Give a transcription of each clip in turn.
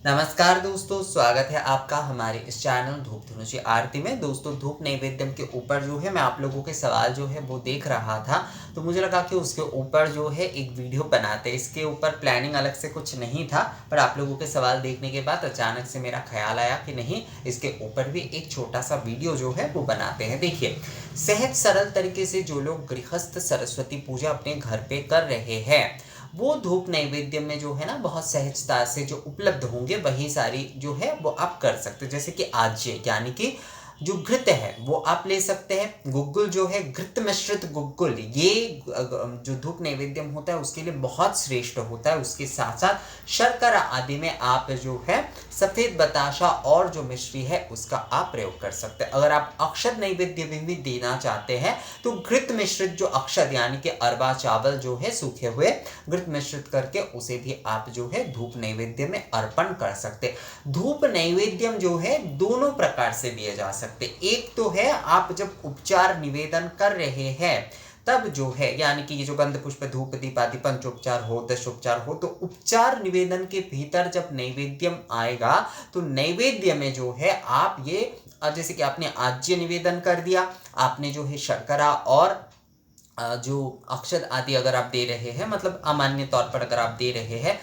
नमस्कार दोस्तों, स्वागत है आपका हमारे इस चैनल धूप धनुषी आरती में। दोस्तों, धूप नैवेद्यम के ऊपर जो है मैं आप लोगों के सवाल जो है वो देख रहा था, तो मुझे लगा कि उसके ऊपर जो है एक वीडियो बनाते हैं। इसके ऊपर प्लानिंग अलग से कुछ नहीं था, पर आप लोगों के सवाल देखने के बाद अचानक से मेरा ख्याल आया कि नहीं, इसके ऊपर भी एक छोटा सा वीडियो जो है वो बनाते हैं। देखिए, सहज सरल तरीके से जो लोग गृहस्थ सरस्वती पूजा अपने घर पे कर रहे हैं, वो धूप नैवेद्य में जो है ना बहुत सहजता से जो उपलब्ध होंगे वही सारी जो है वो आप कर सकते हो। जैसे कि आज्य यानी कि जो घृत है वो आप ले सकते हैं। गुग्गुल जो है, घृत मिश्रित गुग्गुल, ये जो धूप नैवेद्यम होता है उसके लिए बहुत श्रेष्ठ होता है। उसके साथ साथ शर्करा आदि में आप जो है सफेद बताशा और जो मिश्री है उसका आप प्रयोग कर सकते हैं। अगर आप अक्षत नैवेद्य में भी देना चाहते हैं तो घृत मिश्रित जो अक्षत यानी कि अरबा चावल जो है सूखे हुए घृत मिश्रित करके उसे भी आप जो है धूप नैवेद्य में अर्पण कर सकते हैं। धूप नैवेद्यम जो है दोनों प्रकार से दिए जा सकते। एक तो है आप जब उपचार निवेदन कर रहे हैं तब जो है, यानी कि ये जो गंध पुष्प धूप दीप आदि पंचोपचार हो, दशोपचार हो, तो उपचार निवेदन के भीतर जब नैवेद्यम आएगा तो नैवेद्य में जो है आप ये जैसे कि आपने आज्य निवेदन कर दिया, आपने जो है शर्करा और जो अक्षत आदि अगर आप दे रहे हैं, मतलब अमान्य तौर पर अगर आप दे रहे हैं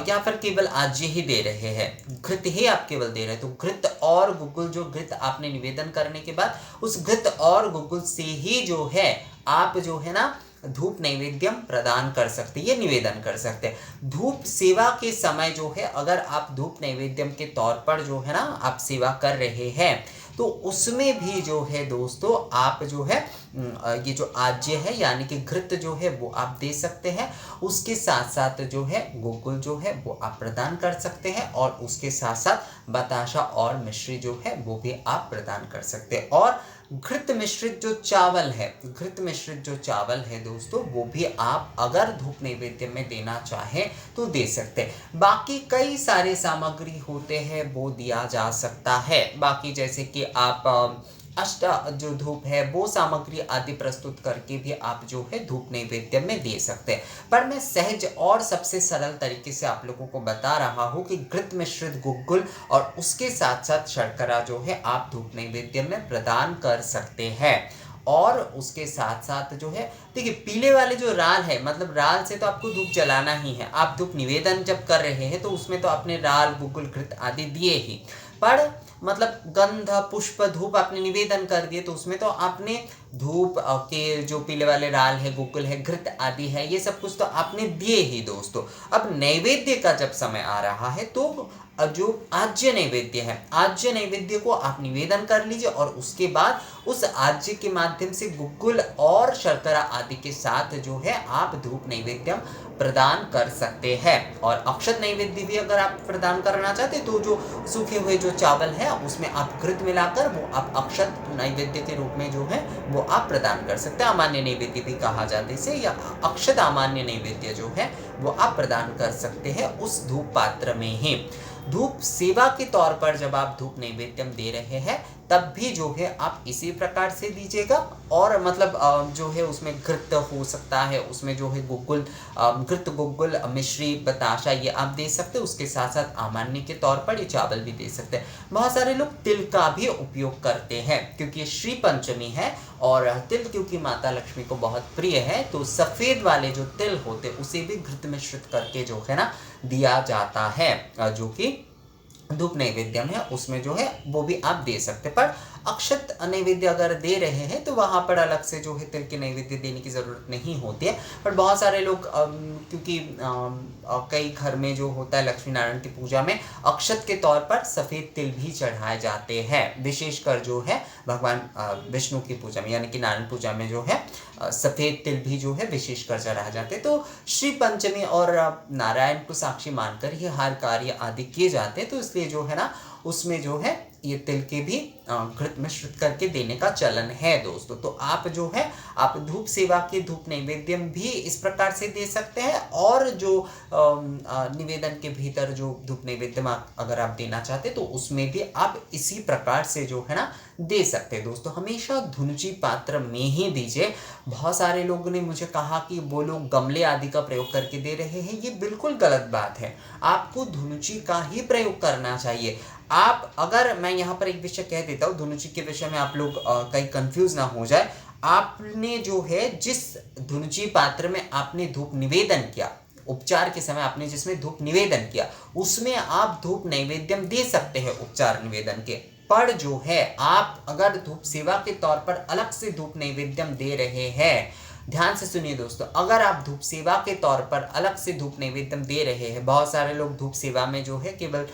या फिर केवल आज्य ही दे रहे हैं, घृत ही आप केवल दे रहे हैं, तो घृत और गुग्गुल जो घृत आपने निवेदन करने के बाद उस घृत और गुग्गुल से ही जो है आप जो है ना धूप नैवेद्यम प्रदान कर सकते, ये निवेदन कर सकते हैं। धूप सेवा के समय जो है अगर आप धूप नैवेद्यम के तौर पर जो है ना आप सेवा कर रहे हैं तो उसमें भी जो है दोस्तों आप जो है ये जो आज्य है यानी कि घृत जो है वो आप दे सकते हैं। उसके साथ साथ जो है गुग्गुल जो है वो आप प्रदान कर सकते हैं और उसके साथ साथ बताशा और मिश्री जो है वो भी आप प्रदान कर सकते हैं। और घृत मिश्रित जो चावल है, घृत मिश्रित जो चावल है दोस्तों, वो भी आप अगर धूप नैवेद्य में देना चाहें तो दे सकते हैं। बाकी कई सारे सामग्री होते हैं वो दिया जा सकता है। बाकी जैसे कि आप अष्ट जो धूप है वो सामग्री आदि प्रस्तुत करके भी आप जो है धूप नैवेद्य में दे सकते हैं। पर मैं सहज और सबसे सरल तरीके से आप लोगों को बता रहा हूँ कि घृत मिश्रित गुग्गुल और उसके साथ साथ शर्करा जो है आप धूप नैवेद्य में प्रदान कर सकते हैं। और उसके साथ साथ जो है, देखिए, पीले वाले जो राल है, मतलब राल से तो आपको धूप जलाना ही है। आप धूप निवेदन जब कर रहे हैं तो उसमें तो आपने राल गुग्गुल घृत आदि दिए ही, पर मतलब गंध पुष्प धूप आपने निवेदन कर दिए तो उसमें तो आपने धूप के जो पीले वाले राल है, गुग्गुल है, घृत आदि है, ये सब कुछ तो आपने दिए ही दोस्तों। अब नैवेद्य का जब समय आ रहा है तो जो आज्य नैवेद्य है, आज्य नैवेद्य को आप निवेदन कर लीजिए और उसके बाद उस आज्य के माध्यम से गुग्गुल और शर्करा आदि के साथ जो है आप धूप नैवेद्यम प्रदान कर सकते हैं। और अक्षत नैवेद्य भी अगर आप प्रदान करना चाहते तो जो सूखे हुए जो चावल है उसमें आप घृत मिलाकर वो आप अक्षत नैवेद्य के रूप में जो है वो आप प्रदान कर सकते हैं। अमान्य नैवेद्य भी कहा जाता है इसे, या अक्षत अमान्य नैवेद्य जो है वो आप प्रदान कर सकते हैं उस धूप पात्र में ही। धूप सेवा के तौर पर जब आप धूप नैवेद्यम दे रहे हैं तब भी जो है आप इसी प्रकार से दीजिएगा। और मतलब जो है उसमें घृत हो सकता है, उसमें जो है गुग्गुल, घृत गुग्गुल मिश्री बताशा ये आप दे सकते हैं। उसके साथ साथ अमान्य के तौर पर ये चावल भी दे सकते हैं। बहुत सारे लोग तिल का भी उपयोग करते हैं क्योंकि श्री पंचमी है और तिल क्योंकि माता लक्ष्मी को बहुत प्रिय है, तो सफ़ेद वाले जो तिल होते उसे भी घृत मिश्रित करके जो है ना दिया जाता है, जो कि धूप नैवेद्यम है उसमें जो है वो भी आप दे सकते हैं। पर अक्षत नैवेद्य अगर दे रहे हैं तो वहाँ पर अलग से जो है तिल के नैवेद्य देने की ज़रूरत नहीं होती है। पर बहुत सारे लोग क्योंकि कई घर में जो होता है लक्ष्मी नारायण की पूजा में अक्षत के तौर पर सफ़ेद तिल भी चढ़ाए जाते हैं, विशेषकर जो है भगवान विष्णु की पूजा में यानी कि नारायण पूजा में जो है सफ़ेद तिल भी जो है विशेषकर चढ़ाए जाते हैं। तो श्री पंचमी और नारायण को साक्षी मानकर ही हर कार्य आदि किए जाते हैं, तो इसलिए जो है ना उसमें जो है ये तिल के भी घृत मिश्रित करके देने का चलन है दोस्तों। तो आप जो है आप धूप सेवा के धूप नैवेद्यम भी इस प्रकार से दे सकते हैं, और जो निवेदन के भीतर जो धूप नैवेद्यम अगर आप देना चाहते तो उसमें भी आप इसी प्रकार से जो है ना दे सकते हैं दोस्तों। हमेशा धुनुची पात्र में ही दीजिए। बहुत सारे लोगों ने मुझे कहा कि वो लोग गमले आदि का प्रयोग करके दे रहे हैं, ये बिल्कुल गलत बात है। आपको धुनुची का ही प्रयोग करना चाहिए। आप अगर मैं यहाँ पर एक विषय कह देता हूँ, धुनुची के विषय में आप लोग कहीं कंफ्यूज ना हो जाए। आपने जो है जिस धुनुची पात्र में आपने धूप निवेदन किया, उपचार के समय आपने जिसमें धूप निवेदन किया, उसमें आप धूप नैवेद्यम दे सकते हैं उपचार निवेदन के। पर जो है आप अगर धूप सेवा के तौर पर अलग से धूप नैवेद्यम दे रहे हैं, ध्यान से सुनिए दोस्तों, अगर आप धूप सेवा के तौर पर अलग से धूप नैवेद्यम दे रहे हैं, बहुत सारे लोग धूप सेवा में जो है केवल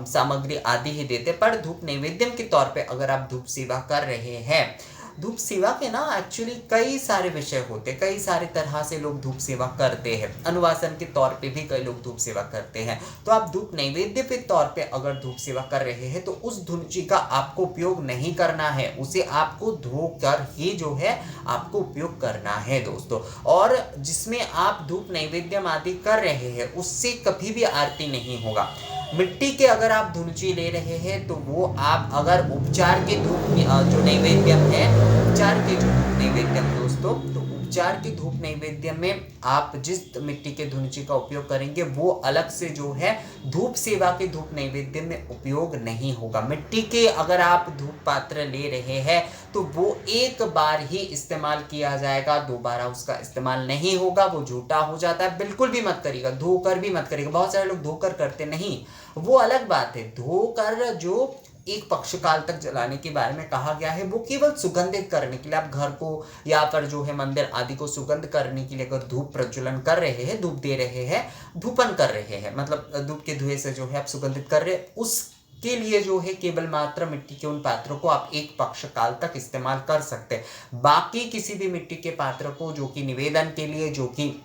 सामग्री आदि ही देते, पर धूप नैवेद्यम के तौर पे अगर आप धूप सेवा कर रहे हैं, धूप सेवा के ना एक्चुअली कई सारे विषय होते, कई सारे तरह से लोग धूप सेवा करते हैं। अनुवासन के तौर पे भी कई लोग धूप सेवा करते हैं। तो आप धूप नैवेद्य के तौर पे अगर धूप सेवा कर रहे हैं तो उस धुनुची का आपको उपयोग नहीं करना है, उसे आपको धोकर ही जो है आपको उपयोग करना है दोस्तों। और जिसमें आप धूप नैवेद्यम आदि कर रहे हैं उससे कभी भी आरती नहीं होगा। मिट्टी के अगर आप धुनुची ले रहे हैं तो वो आप अगर उपचार के धूप जो नैवेद्यम है, उपचार के जो धूप नैवेद्यम दोस्तों, तो उपचार के धूप नैवेद्यम में आप जिस मिट्टी के धुनुची का उपयोग करेंगे वो अलग से जो है धूप सेवा के धूप नैवेद्य में उपयोग नहीं होगा। मिट्टी के अगर आप धूप पात्र ले रहे हैं तो वो एक बार ही इस्तेमाल किया जाएगा, दोबारा उसका इस्तेमाल नहीं होगा, वो झूठा हो जाता है। बिल्कुल भी मत करिएगा, धोकर भी मत करिएगा। बहुत सारे लोग धोकर करते नहीं, वो अलग बात है। धोकर जो एक पक्ष काल तक जलाने के बारे में कहा गया है वो केवल सुगंधित करने के लिए, आप घर को या पर जो है मंदिर आदि को सुगंध करने के लिए अगर धूप प्रज्वलन कर रहे हैं, धूप दे रहे हैं, धूपन कर रहे हैं, मतलब धूप के धुएं से जो है आप सुगंधित कर रहे हैं, उसके लिए जो है केवल मात्र मिट्टी के उन पात्रों को आप एक पक्ष काल तक इस्तेमाल कर सकते हैं। बाकी किसी भी मिट्टी के पात्र को जो कि निवेदन के लिए, जो कि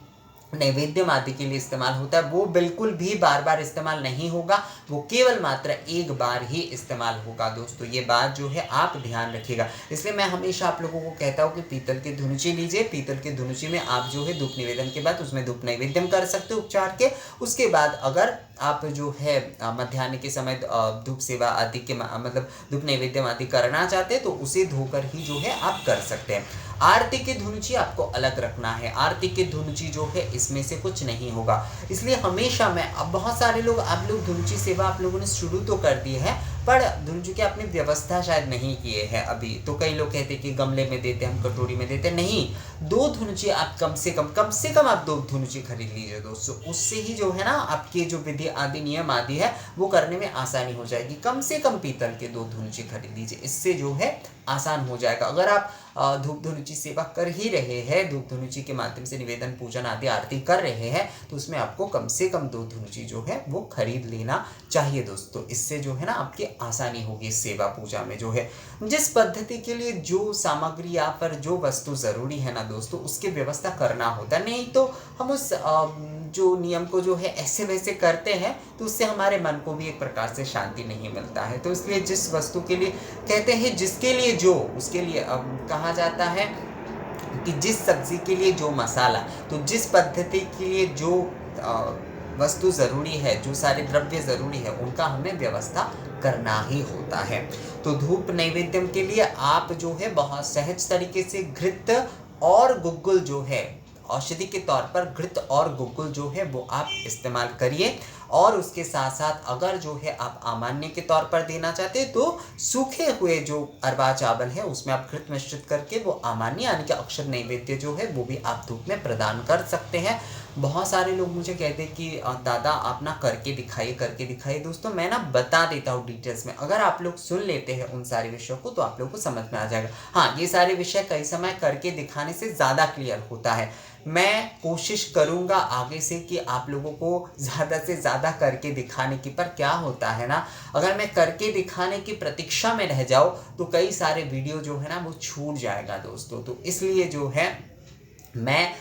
नैवेद्यम आदि के लिए इस्तेमाल होता है, वो बिल्कुल भी बार बार इस्तेमाल नहीं होगा, वो केवल मात्र एक बार ही इस्तेमाल होगा दोस्तों। ये बात जो है आप ध्यान रखिएगा। इसलिए मैं हमेशा आप लोगों को कहता हूँ कि पीतल की धुनुची लीजिए। पीतल की धुनुची में आप जो है धूप निवेदन के बाद उसमें धूप नैवेद्यम कर सकते हो उपचार के। उसके बाद अगर आप जो है मध्याह्न के समय धूप सेवा आदि के मतलब धूप नैवेद्यम आदि करना चाहते हैं तो उसे धोकर ही जो है आप कर सकते हैं। आरती की धुनुची आपको अलग रखना है। आरती की धुनुची जो है इसमें से कुछ नहीं होगा। इसलिए हमेशा मैं, अब बहुत सारे लोग, आप लोग धुनुची सेवा आप लोगों ने शुरू तो कर दी है, पर धुनुची की आपने व्यवस्था शायद नहीं किए हैं अभी। तो कई लोग कहते हैं कि गमले में देते, हम कटोरी में देते, नहीं। दो धुनुची आप कम से कम आप दो धुनुची खरीद लीजिए दोस्तों। उससे ही जो है ना आपकी जो विधि आदि नियम आदि है वो करने में आसानी हो जाएगी। कम से कम पीतल के दो धुनुची खरीद लीजिए, इससे जो है आसान हो जाएगा। अगर आप धूप धुनुची सेवा कर ही रहे हैं, धूप धुनुची के माध्यम से निवेदन पूजन आदि आरती कर रहे हैं, तो उसमें आपको कम से कम दो धुनुची जो है वो खरीद लेना चाहिए दोस्तों। इससे जो है ना आपकी आसानी होगी सेवा पूजा में। जो है जिस पद्धति के लिए जो सामग्री या पर जो वस्तु जरूरी है ना दोस्तों, उसकी व्यवस्था करना होता है। नहीं तो हम उस जो नियम को जो है ऐसे वैसे करते हैं तो उससे हमारे मन को भी एक प्रकार से शांति नहीं मिलता है। तो इसलिए जिस वस्तु के लिए कहते हैं, जिसके लिए जो, उसके लिए कहा जाता है कि जिस सब्जी के लिए जो मसाला, तो जिस पद्धति के लिए जो वस्तु ज़रूरी है, जो सारे द्रव्य ज़रूरी है, उनका हमें व्यवस्था करना ही होता है। तो धूप नैवेद्यम के लिए आप जो है बहुत सहज तरीके से घृत और गुग्गुल जो है, औषधि के तौर पर घृत और गुग्गुल जो है वो आप इस्तेमाल करिए। और उसके साथ साथ अगर जो है आप अमान्य के तौर पर देना चाहते हैं तो सूखे हुए जो अरबा चावल है उसमें आप घृत मिश्रित करके वो अमान्य यानी कि अक्षर नैवेद्य जो है वो भी आप धूप में प्रदान कर सकते हैं। बहुत सारे लोग मुझे कहते हैं कि दादा आप ना करके दिखाइए। दोस्तों मैं ना बता देता हूँ डिटेल्स में, अगर आप लोग सुन लेते हैं उन सारे विषयों को तो आप लोगों को समझ में आ जाएगा। हाँ, ये सारे विषय कई समय करके दिखाने से ज़्यादा क्लियर होता है। मैं कोशिश करूंगा आगे से कि आप लोगों को ज़्यादा से ज़्यादा करके दिखाने की, पर क्या होता है ना, अगर मैं करके दिखाने की प्रतीक्षा में रह जाऊँ तो कई सारे वीडियो जो है ना वो छूट जाएगा दोस्तों। तो इसलिए जो है मैं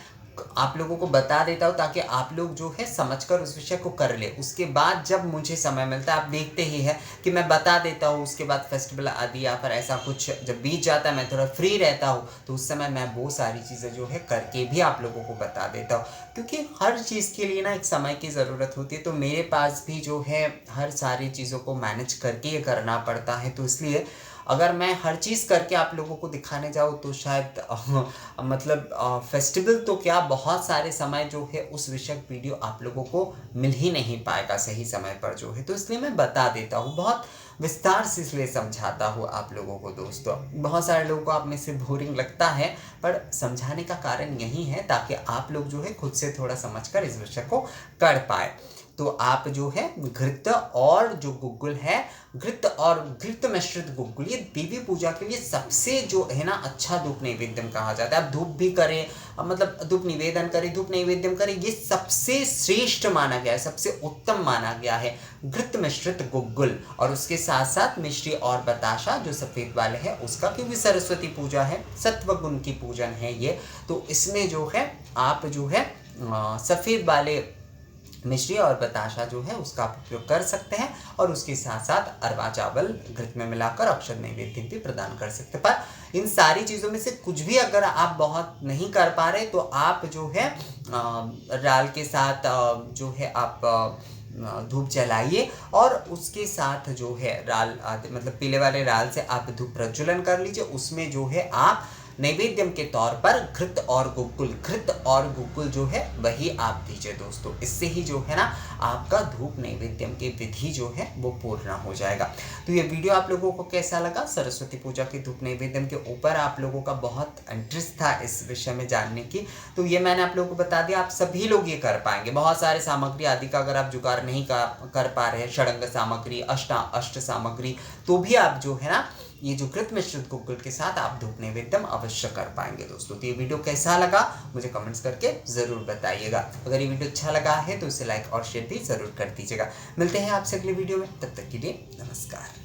आप लोगों को बता देता हूँ ताकि आप लोग जो है समझकर उस विषय को कर ले। उसके बाद जब मुझे समय मिलता है, आप देखते ही है कि मैं बता देता हूँ, उसके बाद फेस्टिवल आदि या फिर ऐसा कुछ जब बीत जाता है, मैं थोड़ा फ्री रहता हूँ, तो उस समय मैं वो सारी चीज़ें जो है करके भी आप लोगों को बता देता हूँ। क्योंकि हर चीज़ के लिए ना एक समय की ज़रूरत होती है, तो मेरे पास भी जो है हर सारी चीज़ों को मैनेज करके ये करना पड़ता है। तो इसलिए अगर मैं हर चीज़ करके आप लोगों को दिखाने जाऊँ तो शायद मतलब फेस्टिवल तो क्या, बहुत सारे समय जो है उस विषयक वीडियो आप लोगों को मिल ही नहीं पाएगा सही समय पर जो है। तो इसलिए मैं बता देता हूँ, बहुत विस्तार से इसलिए समझाता हूँ आप लोगों को दोस्तों। बहुत सारे लोगों को आप में से बोरिंग लगता है, पर समझाने का कारण यही है ताकि आप लोग जो है खुद से थोड़ा समझकर इस विषय को कर पाए। तो आप जो है घृत और जो गुग्गुल है, घृत और घृत मिश्रित गुग्गुल, ये देवी पूजा के लिए सबसे जो है ना अच्छा धूप नैवेद्यम कहा जाता है। आप धूप भी करें, मतलब धूप निवेदन करें, धूप नैवेद्यम करें, ये सबसे श्रेष्ठ माना गया है, सबसे उत्तम माना गया है घृत मिश्रित गुग्गुल। और उसके साथ साथ मिश्री और बताशा जो सफ़ेद वाले हैं उसका, क्योंकि सरस्वती पूजा है, सत्व गुण की पूजन है ये, तो इसमें जो है आप जो है सफ़ेद वाले मिश्री और बताशा जो है उसका आप उपयोग कर सकते हैं। और उसके साथ साथ अरवा चावल घृत में मिलाकर अक्षत नैवेद्य भी प्रदान कर सकते हैं। पर इन सारी चीज़ों में से कुछ भी अगर आप बहुत नहीं कर पा रहे, तो आप जो है राल के साथ जो है आप धूप जलाइए, और उसके साथ जो है राल मतलब पीले वाले राल से आप धूप प्रज्वलन कर लीजिए। उसमें जो है आप नैवेद्यम के तौर पर घृत और गुग्गुल जो है वही आप दीजिए दोस्तों। इससे ही जो है ना आपका धूप नैवेद्यम की विधि जो है वो पूर्ण हो जाएगा। तो ये वीडियो आप लोगों को कैसा लगा? सरस्वती पूजा के धूप नैवेद्यम के ऊपर आप लोगों का बहुत इंटरेस्ट था इस विषय में जानने की, तो ये मैंने आप लोगों को बता दिया। आप सभी लोग ये कर पाएंगे। बहुत सारे सामग्री आदि का अगर आप जुगाड़ नहीं कर पा रहे हैं, षडंग सामग्री, अष्ट सामग्री, तो भी आप जो है ना ये जो घृत मिश्रित गुग्गुल के साथ आप धूप नैवेद्यम अवश्य कर पाएंगे दोस्तों। तो ये वीडियो कैसा लगा मुझे कमेंट्स करके ज़रूर बताइएगा। अगर ये वीडियो अच्छा लगा है तो इसे लाइक और शेयर भी ज़रूर कर दीजिएगा। मिलते हैं आपसे अगले वीडियो में, तब तक के लिए नमस्कार।